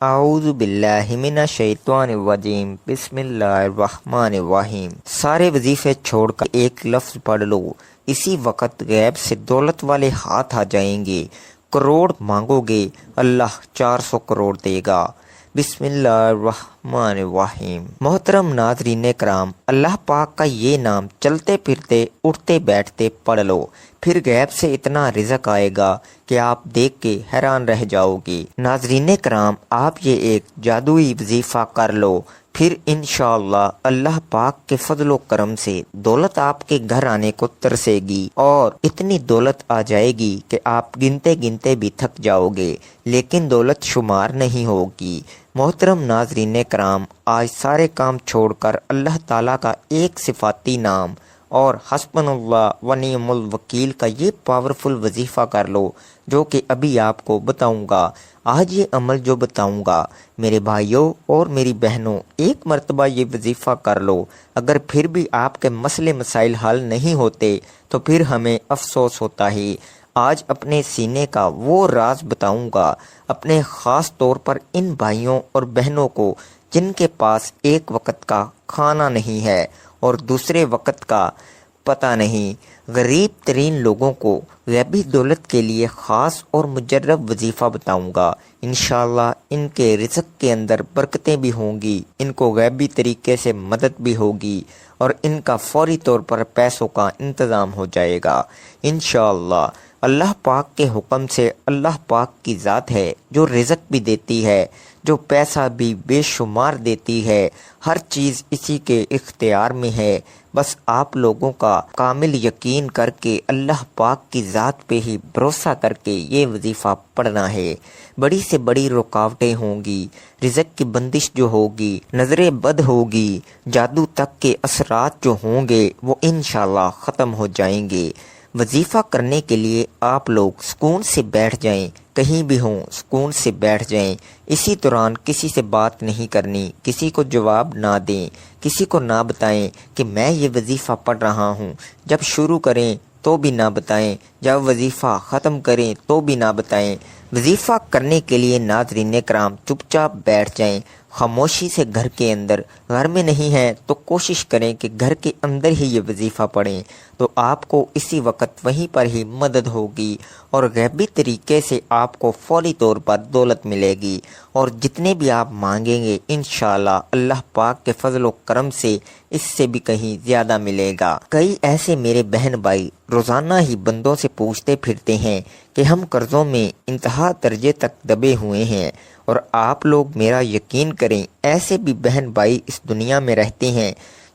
اعوذ باللہ من الشیطان الرجیم بسم اللہ الرحمن الرحیم۔ سارے وظیفے چھوڑ کر ایک لفظ پڑھ لو، اسی وقت غیب سے دولت والے ہاتھ آ جائیں گے، کروڑ مانگو گے اللہ 400 کروڑ دے گا۔ بسم اللہ الرحمن الرحیم۔ محترم ناظرین کرام، اللہ پاک کا یہ نام چلتے پھرتے اٹھتے بیٹھتے پڑھ لو، پھر غیب سے اتنا رزق آئے گا کہ آپ دیکھ کے حیران رہ جاؤ گے۔ ناظرین کرام، آپ یہ ایک جادوئی وظیفہ کر لو، پھر انشاءاللہ اللہ پاک کے فضل و کرم سے دولت آپ کے گھر آنے کو ترسے گی، اور اتنی دولت آ جائے گی کہ آپ گنتے گنتے بھی تھک جاؤ گے، لیکن دولت شمار نہیں ہوگی۔ محترم ناظرین کرام، آج سارے کام چھوڑ کر اللہ تعالیٰ کا ایک صفاتی نام اور حسبنا اللہ و نعم الوکیل کا یہ پاورفل وظیفہ کر لو، جو کہ ابھی آپ کو بتاؤں گا۔ آج یہ عمل جو بتاؤں گا میرے بھائیوں اور میری بہنوں، ایک مرتبہ یہ وظیفہ کر لو، اگر پھر بھی آپ کے مسئلے مسائل حل نہیں ہوتے تو پھر ہمیں افسوس ہوتا ہے۔ آج اپنے سینے کا وہ راز بتاؤں گا، اپنے خاص طور پر ان بھائیوں اور بہنوں کو جن کے پاس ایک وقت کا کھانا نہیں ہے اور دوسرے وقت کا پتہ نہیں، غریب ترین لوگوں کو غیبی دولت کے لیے خاص اور مجرب وظیفہ بتاؤں گا۔ انشاءاللہ ان کے رزق کے اندر برکتیں بھی ہوں گی، ان کو غیبی طریقے سے مدد بھی ہوگی، اور ان کا فوری طور پر پیسوں کا انتظام ہو جائے گا انشاءاللہ۔ اللہ پاک کے حکم سے اللہ پاک کی ذات ہے جو رزق بھی دیتی ہے، جو پیسہ بھی بے شمار دیتی ہے، ہر چیز اسی کے اختیار میں ہے۔ بس آپ لوگوں کا کامل یقین کر کے اللہ پاک کی ذات پہ ہی بھروسہ کر کے یہ وظیفہ پڑھنا ہے۔ بڑی سے بڑی رکاوٹیں ہوں گی، رزق کی بندش جو ہوگی، نظر بد ہوگی، جادو تک کے اثرات جو ہوں گے وہ انشاءاللہ ختم ہو جائیں گے۔ وظیفہ کرنے کے لیے آپ لوگ سکون سے بیٹھ جائیں، کہیں بھی ہوں سکون سے بیٹھ جائیں۔ اسی دوران کسی سے بات نہیں کرنی، کسی کو جواب نہ دیں، کسی کو نہ بتائیں کہ میں یہ وظیفہ پڑھ رہا ہوں۔ جب شروع کریں تو بھی نہ بتائیں، جب وظیفہ ختم کریں تو بھی نہ بتائیں۔ وظیفہ کرنے کے لیے ناظرین کرام چپ چاپ بیٹھ جائیں، خاموشی سے گھر کے اندر۔ گھر میں نہیں ہیں تو کوشش کریں کہ گھر کے اندر ہی یہ وظیفہ پڑھیں، تو آپ کو اسی وقت وہیں پر ہی مدد ہوگی، اور غیبی طریقے سے آپ کو فوری طور پر دولت ملے گی، اور جتنے بھی آپ مانگیں گے انشاءاللہ اللہ پاک کے فضل و کرم سے اس سے بھی کہیں زیادہ ملے گا۔ کئی ایسے میرے بہن بھائی روزانہ ہی بندوں سے پوچھتے پھرتے ہیں کہ ہم قرضوں میں انتہا درجے تک دبے ہوئے ہیں، اور آپ لوگ میرا یقین کریں، ایسے بھی بہن بھائی اس دنیا میں رہتے ہیں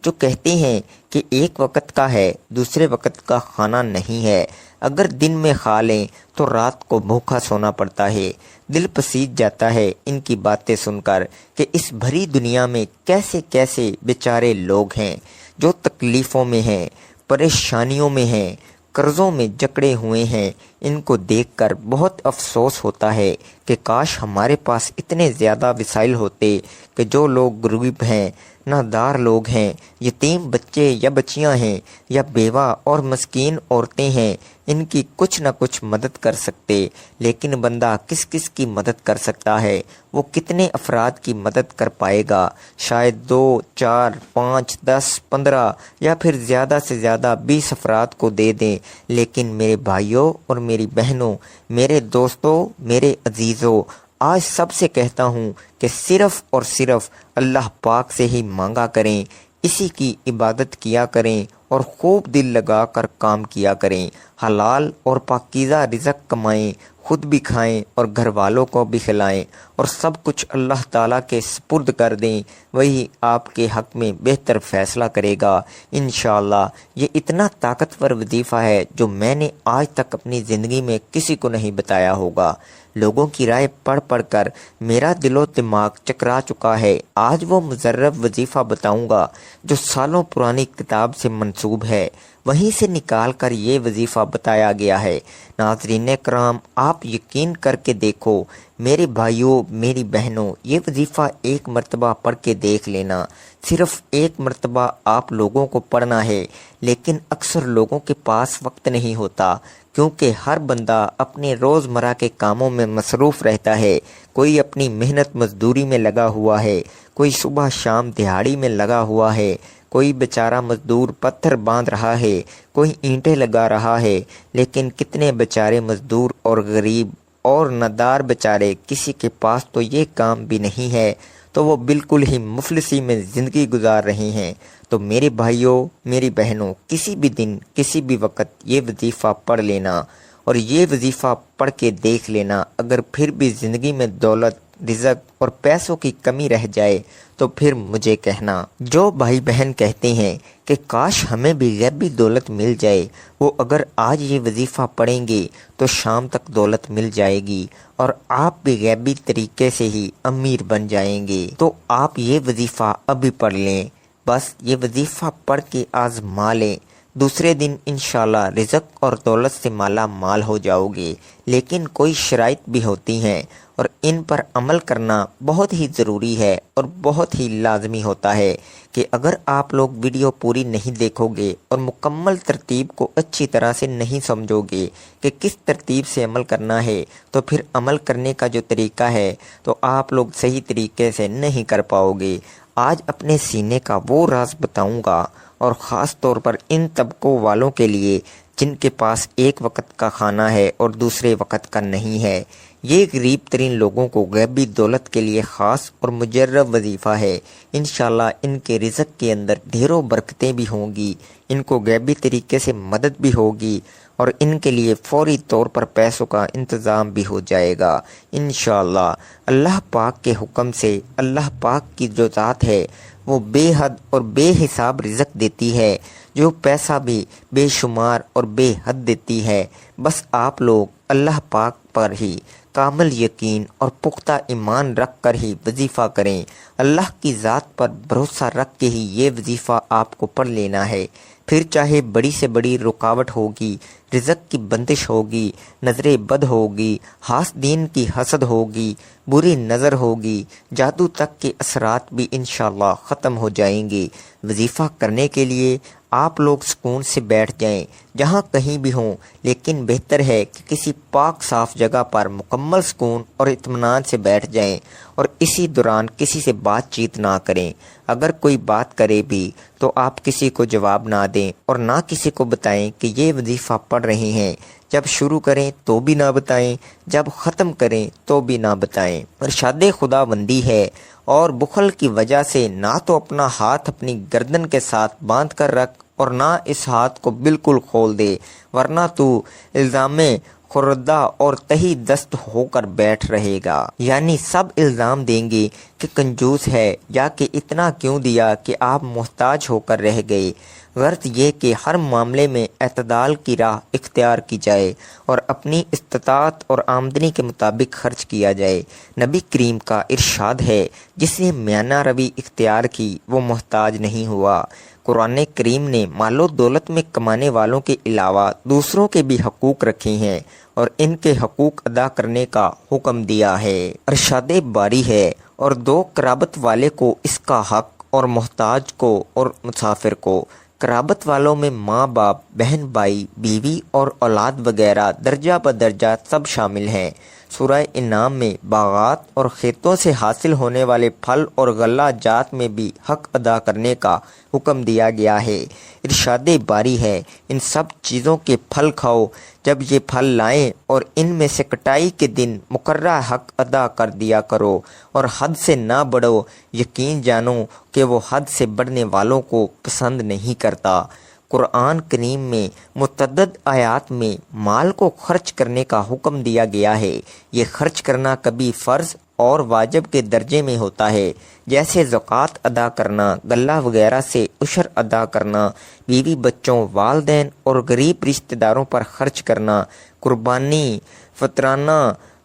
جو کہتے ہیں کہ ایک وقت کا ہے، دوسرے وقت کا کھانا نہیں ہے، اگر دن میں کھا لیں تو رات کو بھوکا سونا پڑتا ہے۔ دل پسیج جاتا ہے ان کی باتیں سن کر کہ اس بھری دنیا میں کیسے کیسے بیچارے لوگ ہیں جو تکلیفوں میں ہیں، پریشانیوں میں ہیں، قرضوں میں جکڑے ہوئے ہیں۔ ان کو دیکھ کر بہت افسوس ہوتا ہے کہ کاش ہمارے پاس اتنے زیادہ وسائل ہوتے کہ جو لوگ غریب ہیں، نادار لوگ ہیں، یتیم بچے یا بچیاں ہیں، یا بیوہ اور مسکین عورتیں ہیں، ان کی کچھ نہ کچھ مدد کر سکتے۔ لیکن بندہ کس کس کی مدد کر سکتا ہے؟ وہ کتنے افراد کی مدد کر پائے گا؟ شاید 2 4 5 10 15 یا پھر زیادہ سے زیادہ 20 افراد کو دے دیں۔ لیکن میرے بھائیوں اور میری بہنوں، میرے دوستوں، میرے عزیزوں، آج سب سے کہتا ہوں کہ صرف اور صرف اللہ پاک سے ہی مانگا کریں، اسی کی عبادت کیا کریں، اور خوب دل لگا کر کام کیا کریں، حلال اور پاکیزہ رزق کمائیں، خود بھی کھائیں اور گھر والوں کو بھی کھلائیں، اور سب کچھ اللہ تعالیٰ کے سپرد کر دیں، وہی آپ کے حق میں بہتر فیصلہ کرے گا انشاءاللہ۔ یہ اتنا طاقتور وظیفہ ہے جو میں نے آج تک اپنی زندگی میں کسی کو نہیں بتایا ہوگا۔ لوگوں کی رائے پڑھ پڑھ کر میرا دل و دماغ چکرا چکا ہے۔ آج وہ مجرب وظیفہ بتاؤں گا جو سالوں پرانی کتاب سے منسوب ہے، وہیں سے نکال کر یہ وظیفہ بتایا گیا ہے۔ ناظرین کرام، آپ یقین کر کے دیکھو میرے بھائیوں، میری بہنوں، یہ وظیفہ ایک مرتبہ پڑھ کے دیکھ لینا۔ صرف ایک مرتبہ آپ لوگوں کو پڑھنا ہے، لیکن اکثر لوگوں کے پاس وقت نہیں ہوتا، کیونکہ ہر بندہ اپنے روزمرہ کے کاموں میں مصروف رہتا ہے۔ کوئی اپنی محنت مزدوری میں لگا ہوا ہے، کوئی صبح شام دہاڑی میں لگا ہوا ہے، کوئی بیچارہ مزدور پتھر باندھ رہا ہے، کوئی اینٹیں لگا رہا ہے، لیکن کتنے بیچارے مزدور اور غریب اور ندار بیچارے، کسی کے پاس تو یہ کام بھی نہیں ہے، تو وہ بالکل ہی مفلسی میں زندگی گزار رہے ہیں۔ تو میرے بھائیوں، میری بہنوں، کسی بھی دن کسی بھی وقت یہ وظیفہ پڑھ لینا، اور یہ وظیفہ پڑھ کے دیکھ لینا۔ اگر پھر بھی زندگی میں دولت، رزق اور پیسوں کی کمی رہ جائے تو پھر مجھے کہنا۔ جو بھائی بہن کہتے ہیں کہ کاش ہمیں بھی غیبی دولت مل جائے، وہ اگر آج یہ وظیفہ پڑھیں گے تو شام تک دولت مل جائے گی اور آپ بھی غیبی طریقے سے ہی امیر بن جائیں گے۔ تو آپ یہ وظیفہ ابھی پڑھ لیں، بس یہ وظیفہ پڑھ کے آزما لیں، دوسرے دن انشاءاللہ رزق اور دولت سے مالا مال ہو جاؤ گے۔ لیکن کوئی شرائط بھی ہوتی ہیں اور ان پر عمل کرنا بہت ہی ضروری ہے اور بہت ہی لازمی ہوتا ہے کہ اگر آپ لوگ ویڈیو پوری نہیں دیکھو گے اور مکمل ترتیب کو اچھی طرح سے نہیں سمجھو گے کہ کس ترتیب سے عمل کرنا ہے، تو پھر عمل کرنے کا جو طریقہ ہے تو آپ لوگ صحیح طریقے سے نہیں کر پاؤ گے۔ آج اپنے سینے کا وہ راز بتاؤں گا، اور خاص طور پر ان طبقوں والوں کے لیے جن کے پاس ایک وقت کا کھانا ہے اور دوسرے وقت کا نہیں ہے۔ یہ غریب ترین لوگوں کو غیبی دولت کے لیے خاص اور مجرب وظیفہ ہے۔ انشاءاللہ ان کے رزق کے اندر ڈھیروں برکتیں بھی ہوں گی، ان کو غیبی طریقے سے مدد بھی ہوگی، اور ان کے لیے فوری طور پر پیسوں کا انتظام بھی ہو جائے گا انشاءاللہ۔ اللہ پاک کے حکم سے، اللہ پاک کی جو ذات ہے وہ بے حد اور بے حساب رزق دیتی ہے، جو پیسہ بھی بے شمار اور بے حد دیتی ہے۔ بس آپ لوگ اللہ پاک پر ہی کامل یقین اور پختہ ایمان رکھ کر ہی وظیفہ کریں۔ اللہ کی ذات پر بھروسہ رکھ کے ہی یہ وظیفہ آپ کو پڑھ لینا ہے۔ پھر چاہے بڑی سے بڑی رکاوٹ ہوگی، رزق کی بندش ہوگی، نظر بد ہوگی، حاسدین کی حسد ہوگی، بری نظر ہوگی، جادو تک کے اثرات بھی انشاءاللہ ختم ہو جائیں گے۔ وظیفہ کرنے کے لیے آپ لوگ سکون سے بیٹھ جائیں، جہاں کہیں بھی ہوں، لیکن بہتر ہے کہ کسی پاک صاف جگہ پر مکمل سکون اور اطمینان سے بیٹھ جائیں، اور اسی دوران کسی سے بات چیت نہ کریں۔ اگر کوئی بات کرے بھی تو آپ کسی کو جواب نہ دیں اور نہ کسی کو بتائیں کہ یہ وظیفہ پڑھ رہے ہیں۔ جب شروع کریں تو بھی نہ بتائیں، جب ختم کریں تو بھی نہ بتائیں۔ ارشاد خداوندی ہے، اور بخل کی وجہ سے نہ تو اپنا ہاتھ اپنی گردن کے ساتھ باندھ کر رکھ اور نہ اس ہاتھ کو بالکل کھول دے، ورنہ تو الزام خوردہ اور تہی دست ہو کر بیٹھ رہے گا۔ یعنی سب الزام دیں گے کہ کنجوس ہے، یا کہ اتنا کیوں دیا کہ آپ محتاج ہو کر رہ گئے۔ غرض یہ کہ ہر معاملے میں اعتدال کی راہ اختیار کی جائے اور اپنی استطاعت اور آمدنی کے مطابق خرچ کیا جائے۔ نبی کریم کا ارشاد ہے، جس نے میانہ روی اختیار کی وہ محتاج نہیں ہوا۔ قرآن کریم نے مال و دولت میں کمانے والوں کے علاوہ دوسروں کے بھی حقوق رکھے ہیں اور ان کے حقوق ادا کرنے کا حکم دیا ہے۔ ارشاد باری ہے، اور دو قرابت والے کو اس کا حق، اور محتاج کو اور مسافر کو۔ قرابت والوں میں ماں باپ، بہن بھائی، بیوی اور اولاد وغیرہ درجہ بدرجہ سب شامل ہیں۔ سورہ انعام میں باغات اور کھیتوں سے حاصل ہونے والے پھل اور غلہ جات میں بھی حق ادا کرنے کا حکم دیا گیا ہے۔ ارشاد باری ہے، ان سب چیزوں کے پھل کھاؤ جب یہ پھل لائیں، اور ان میں سے کٹائی کے دن مقررہ حق ادا کر دیا کرو، اور حد سے نہ بڑھو، یقین جانو کہ وہ حد سے بڑھنے والوں کو پسند نہیں کرتا۔ قرآن کریم میں متعدد آیات میں مال کو خرچ کرنے کا حکم دیا گیا ہے۔ یہ خرچ کرنا کبھی فرض اور واجب کے درجے میں ہوتا ہے، جیسے زکوٰۃ ادا کرنا، غلہ وغیرہ سے عشر ادا کرنا، بیوی بچوں، والدین اور غریب رشتہ داروں پر خرچ کرنا، قربانی، فطرانہ،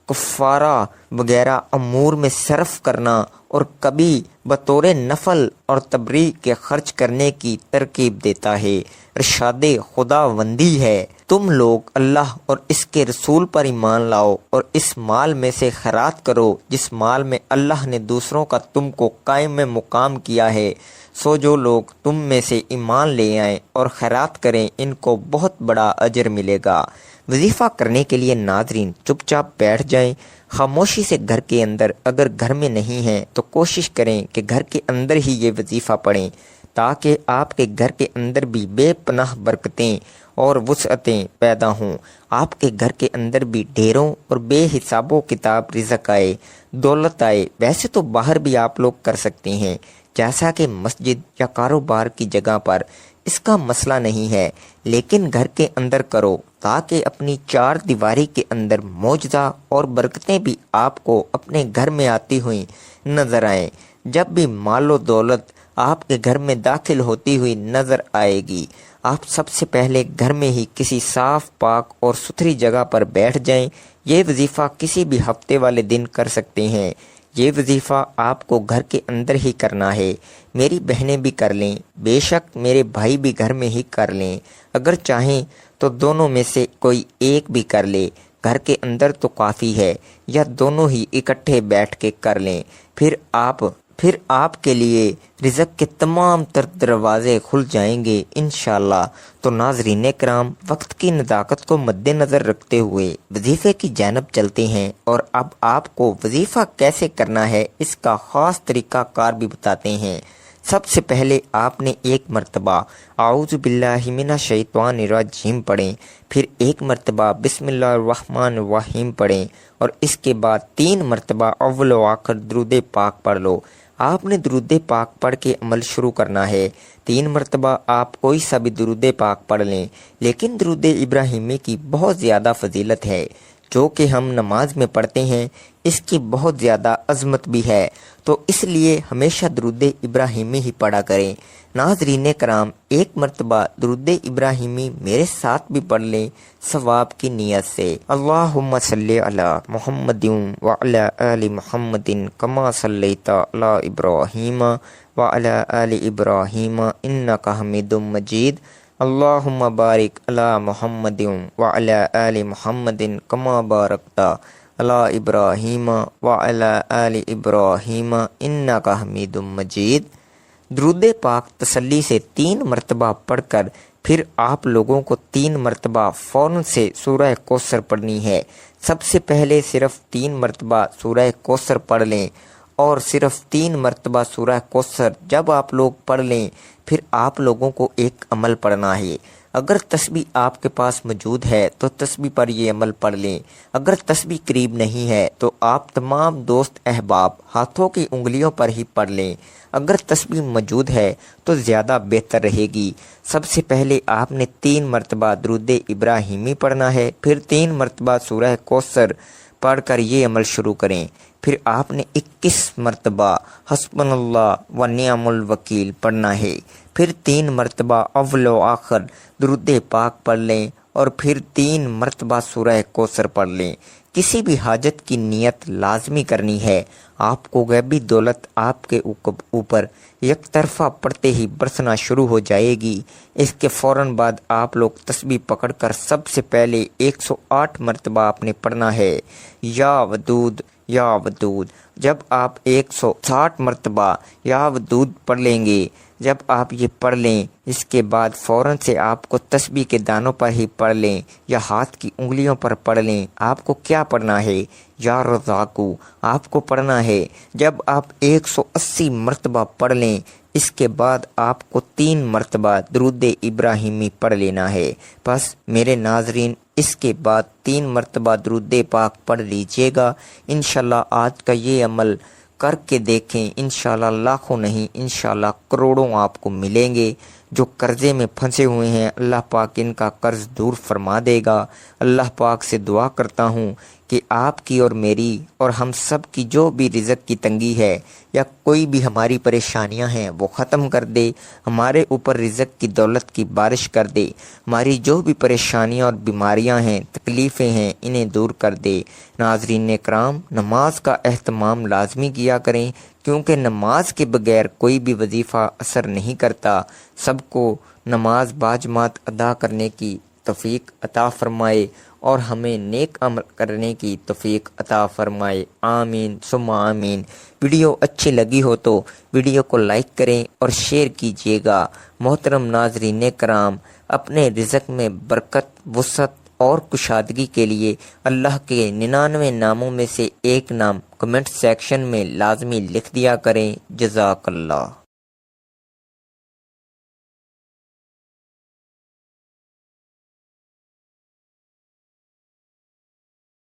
کفارہ وغیرہ امور میں صرف کرنا، اور کبھی بطور نفل اور تبریع کے خرچ کرنے کی ترکیب دیتا ہے۔ ارشاد خداوندی ہے، تم لوگ اللہ اور اس کے رسول پر ایمان لاؤ اور اس مال میں سے خیرات کرو جس مال میں اللہ نے دوسروں کا تم کو قائم میں مقام کیا ہے۔ سو جو لوگ تم میں سے ایمان لے آئیں اور خیرات کریں ان کو بہت بڑا اجر ملے گا۔ وظیفہ کرنے کے لیے ناظرین چپ چاپ بیٹھ جائیں خاموشی سے گھر کے اندر، اگر گھر میں نہیں ہیں تو کوشش کریں کہ گھر کے اندر ہی یہ وظیفہ پڑھیں تاکہ آپ کے گھر کے اندر بھی بے پناہ برکتیں اور وسعتیں پیدا ہوں، آپ کے گھر کے اندر بھی ڈھیروں اور بے حساب و کتاب رزق آئے، دولت آئے۔ ویسے تو باہر بھی آپ لوگ کر سکتے ہیں، جیسا کہ مسجد یا کاروبار کی جگہ پر، اس کا مسئلہ نہیں ہے، لیکن گھر کے اندر کرو تاکہ اپنی چار دیواری کے اندر معجزہ اور برکتیں بھی آپ کو اپنے گھر میں آتی ہوئی نظر آئیں۔ جب بھی مال و دولت آپ کے گھر میں داخل ہوتی ہوئی نظر آئے گی، آپ سب سے پہلے گھر میں ہی کسی صاف پاک اور ستھری جگہ پر بیٹھ جائیں۔ یہ وظیفہ کسی بھی ہفتے والے دن کر سکتے ہیں، یہ وظیفہ آپ کو گھر کے اندر ہی کرنا ہے۔ میری بہنیں بھی کر لیں، بے شک میرے بھائی بھی گھر میں ہی کر لیں، اگر چاہیں تو دونوں میں سے کوئی ایک بھی کر لے، گھر کے اندر تو کافی ہے، یا دونوں ہی اکٹھے بیٹھ کے کر لیں۔ پھر آپ کے لیے رزق کے تمام تر دروازے کھل جائیں گے انشاءاللہ۔ تو ناظرین کرام، وقت کی نزاکت کو مد نظر رکھتے ہوئے وظیفے کی جانب چلتے ہیں، اور اب آپ کو وظیفہ کیسے کرنا ہے اس کا خاص طریقہ کار بھی بتاتے ہیں۔ سب سے پہلے آپ نے ایک مرتبہ اعوذ باللہ من الشیطان الرجیم پڑھیں، پھر ایک مرتبہ بسم اللہ الرحمن الرحیم پڑھیں، اور اس کے بعد 3 مرتبہ اول و آخر درود پاک پڑھ لو۔ آپ نے درود پاک پڑھ کے عمل شروع کرنا ہے۔ 3 مرتبہ آپ کوئی سا بھی درود پاک پڑھ لیں، لیکن درود ابراہیمی کی بہت زیادہ فضیلت ہے، جو کہ ہم نماز میں پڑھتے ہیں، اس کی بہت زیادہ عظمت بھی ہے، تو اس لیے ہمیشہ درود ابراہیمی ہی پڑھا کریں۔ ناظرین کرام، ایک مرتبہ درود ابراہیمی میرے ساتھ بھی پڑھ لیں ثواب کی نیت سے۔ اللہم صلی علی محمد وعلی آل محمد کما صلیت علی ابراہیم وعلی آل ابراہیم انک حمید مجید۔ اللہم بارک علی محمد وعلی آل محمد کما بارکت علی ابراہیم وعلی آل ابراہیم انک حمید مجید۔ درود پاک تسلی سے 3 مرتبہ پڑھ کر پھر آپ لوگوں کو 3 مرتبہ فوراً سے سورہ کوثر پڑھنی ہے۔ سب سے پہلے صرف 3 مرتبہ سورہ کوثر پڑھ لیں، اور صرف 3 مرتبہ سورہ کوثر جب آپ لوگ پڑھ لیں، پھر آپ لوگوں کو ایک عمل پڑھنا ہے۔ اگر تسبیح آپ کے پاس موجود ہے تو تسبیح پر یہ عمل پڑھ لیں، اگر تسبیح قریب نہیں ہے تو آپ تمام دوست احباب ہاتھوں کی انگلیوں پر ہی پڑھ لیں، اگر تسبیح موجود ہے تو زیادہ بہتر رہے گی۔ سب سے پہلے آپ نے 3 مرتبہ درود ابراہیمی پڑھنا ہے، پھر 3 مرتبہ سورہ کوثر پڑھ کر یہ عمل شروع کریں، پھر آپ نے 21 مرتبہ حسبنا اللہ و نعم الوکیل پڑھنا ہے، پھر 3 مرتبہ اول و آخر درود پاک پڑھ لیں، اور پھر 3 مرتبہ سورہ کوثر پڑھ لیں۔ کسی بھی حاجت کی نیت لازمی کرنی ہے، آپ کو غیبی دولت آپ کے اوپر یک طرفہ پڑھتے ہی برسنا شروع ہو جائے گی۔ اس کے فوراً بعد آپ لوگ تسبیح پکڑ کر سب سے پہلے 108 مرتبہ آپ نے پڑھنا ہے یا ودود یا ودود۔ جب آپ 160 مرتبہ یا ودود پڑھ لیں گے، جب آپ یہ پڑھ لیں، اس کے بعد فوراً سے آپ کو تسبیح کے دانوں پر ہی پڑھ لیں یا ہاتھ کی انگلیوں پر پڑھ لیں۔ آپ کو کیا پڑھنا ہے؟ یا رزاقو آپ کو پڑھنا ہے۔ جب آپ 180 مرتبہ پڑھ لیں، اس کے بعد آپ کو 3 مرتبہ درود ابراہیمی پڑھ لینا ہے۔ بس میرے ناظرین، اس کے بعد 3 مرتبہ درود پاک پڑھ لیجئے گا۔ انشاءاللہ آج کا یہ عمل کر کے دیکھیں، انشاءاللہ لاکھوں نہیں انشاءاللہ کروڑوں آپ کو ملیں گے۔ جو قرضے میں پھنسے ہوئے ہیں، اللہ پاک ان کا قرض دور فرما دے گا۔ اللہ پاک سے دعا کرتا ہوں کہ آپ کی اور میری اور ہم سب کی جو بھی رزق کی تنگی ہے یا کوئی بھی ہماری پریشانیاں ہیں وہ ختم کر دے، ہمارے اوپر رزق کی دولت کی بارش کر دے، ہماری جو بھی پریشانیاں اور بیماریاں ہیں، تکلیفیں ہیں، انہیں دور کر دے۔ ناظرین کرام، نماز کا اہتمام لازمی کیا کریں، کیونکہ نماز کے بغیر کوئی بھی وظیفہ اثر نہیں کرتا۔ سب کو نماز باجماعت ادا کرنے کی توفیق عطا فرمائے اور ہمیں نیک عمل کرنے کی توفیق عطا فرمائے، آمین ثم آمین۔ ویڈیو اچھی لگی ہو تو ویڈیو کو لائک کریں اور شیئر کیجیے گا۔ محترم ناظرین کرام، اپنے رزق میں برکت، وسعت اور کشادگی کے لیے اللہ کے 99 ناموں میں سے ایک نام کمنٹ سیکشن میں لازمی لکھ دیا کریں۔ جزاک اللہ۔